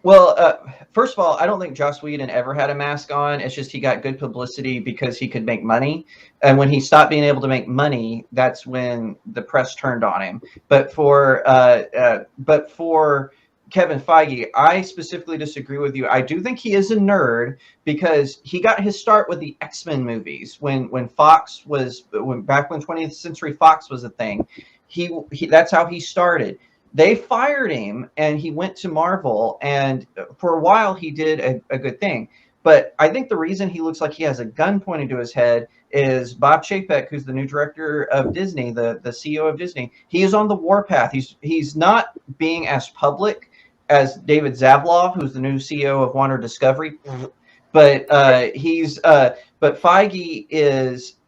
Well, first of all, I don't think Joss Whedon ever had a mask on. It's just he got good publicity because he could make money. And when he stopped being able to make money, that's when the press turned on him. But for Kevin Feige, I specifically disagree with you. I do think he is a nerd because he got his start with the X-Men movies when Fox was back when 20th Century Fox was a thing. He that's how he started. They fired him and he went to Marvel, and for a while he did a good thing. But I think the reason he looks like he has a gun pointed to his head is Bob Chapek, who's the new director of Disney, the CEO of Disney. He is on the warpath. He's not being as public as David Zaslav, who's the new CEO of Warner Discovery, but Feige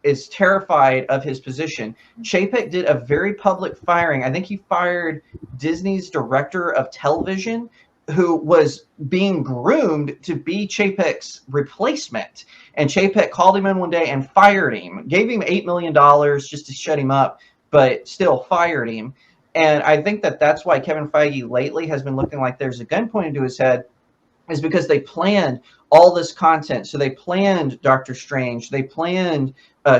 is terrified of his position. Chapek did a very public firing. I think he fired Disney's director of television, who was being groomed to be Chapek's replacement. And Chapek called him in one day and fired him, gave him $8 million just to shut him up, but still fired him. And I think that's why Kevin Feige lately has been looking like there's a gun pointed to his head, is because they planned all this content. So they planned Doctor Strange, they planned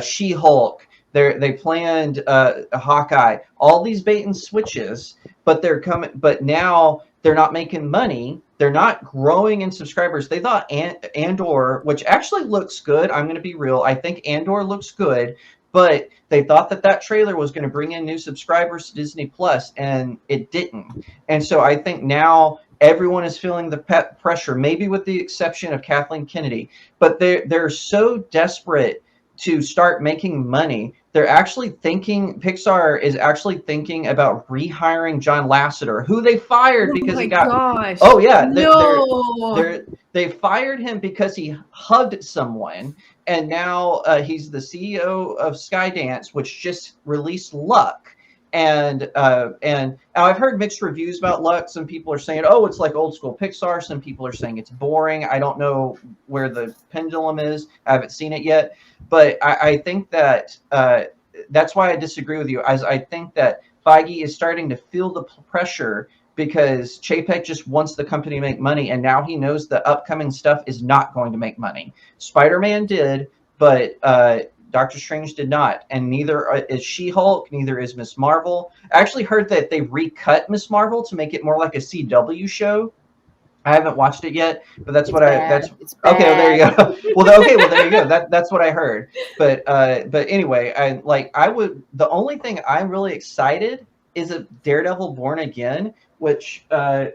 She-Hulk, they planned Hawkeye, all these bait and switches, but they're coming. But now they're not making money. They're not growing in subscribers. They thought Andor, which actually looks good. I'm going to be real. I think Andor looks good, but they thought that trailer was going to bring in new subscribers to Disney Plus, and it didn't. And so I think now everyone is feeling the pressure, maybe with the exception of Kathleen Kennedy. But they're so desperate to start making money. They're actually thinking, Pixar is actually thinking about rehiring John Lasseter, who they fired because he got. Gosh. Oh yeah, No. they fired him because he hugged someone, and now he's the CEO of Skydance, which just released Luck. And I've heard mixed reviews about Luck. Some people are saying, oh, it's like old school Pixar. Some people are saying it's boring. I don't know where the pendulum is. I haven't seen it yet. But I think that that's why I disagree with you. As I think that Feige is starting to feel the pressure because Chapek just wants the company to make money. And now he knows the upcoming stuff is not going to make money. Spider-Man did, but Doctor Strange did not, and neither is She-Hulk, neither is Miss Marvel. I actually heard that they recut Miss Marvel to make it more like a CW show. I haven't watched it yet, but that's what It's okay. Well, there you bad. go. Well, there you go. That's what I heard. But anyway, the only thing I'm really excited is a Daredevil Born Again, which I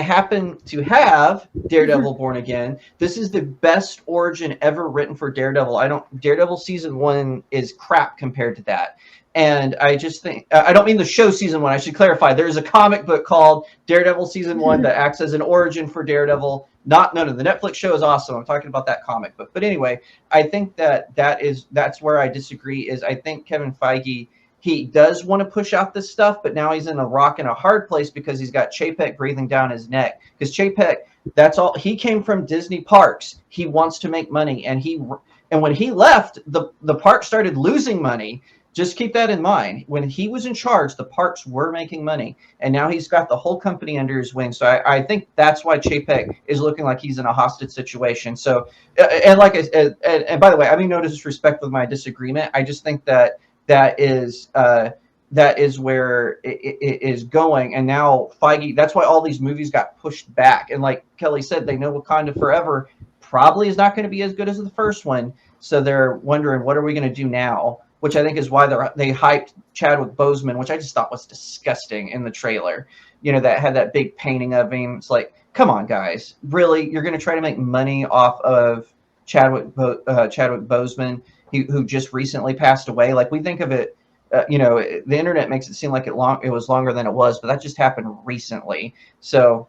happen to have Daredevil Born Again. This is the best origin ever written for Daredevil. Daredevil season 1 is crap compared to that. And I just think, I don't mean the show season 1. I should clarify. There's a comic book called Daredevil season 1 that acts as an origin for Daredevil. No, the Netflix show is awesome. I'm talking about that comic book. But anyway, I think that's where I disagree. Is I think Kevin Feige, he does want to push out this stuff, but now he's in a rock and a hard place because he's got Chapek breathing down his neck. Because Chapek, that's all he came from, Disney parks. He wants to make money, and when he left, the park started losing money. Just keep that in mind. When he was in charge, the parks were making money, and now he's got the whole company under his wing. So I think that's why Chapek is looking like he's in a hostage situation. So, and like I said, and by the way, I mean no disrespect with my disagreement. I just think that is where it is going. And now Feige, that's why all these movies got pushed back. And like Kelly said, they know Wakanda Forever probably is not going to be as good as the first one. So they're wondering, what are we going to do now? Which I think is why they hyped Chadwick Boseman, which I just thought was disgusting in the trailer. You know, that had that big painting of him. It's like, come on, guys. Really? You're going to try to make money off of Chadwick Boseman, who just recently passed away? Like, we think of it, the internet makes it seem like it was longer than it was, but that just happened recently. So,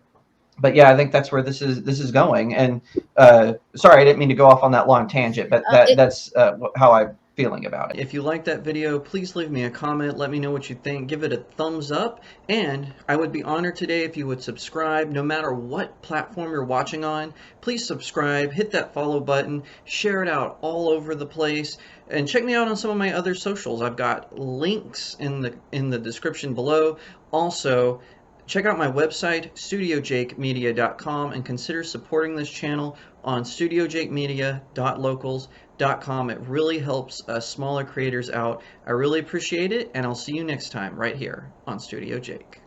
but yeah, I think that's where this is going. And sorry, I didn't mean to go off on that long tangent, but that's how I'm feeling about it. If you liked that video, please leave me a comment. Let me know what you think. Give it a thumbs up. And I would be honored today if you would subscribe. No matter what platform you're watching on, please subscribe, hit that follow button, share it out all over the place, and check me out on some of my other socials. I've got links in the description below. Also, Check out my website, StudioJakeMedia.com, and consider supporting this channel on StudioJakeMedia.locals.com. It really helps smaller creators out. I really appreciate it, and I'll see you next time right here on Studio Jake.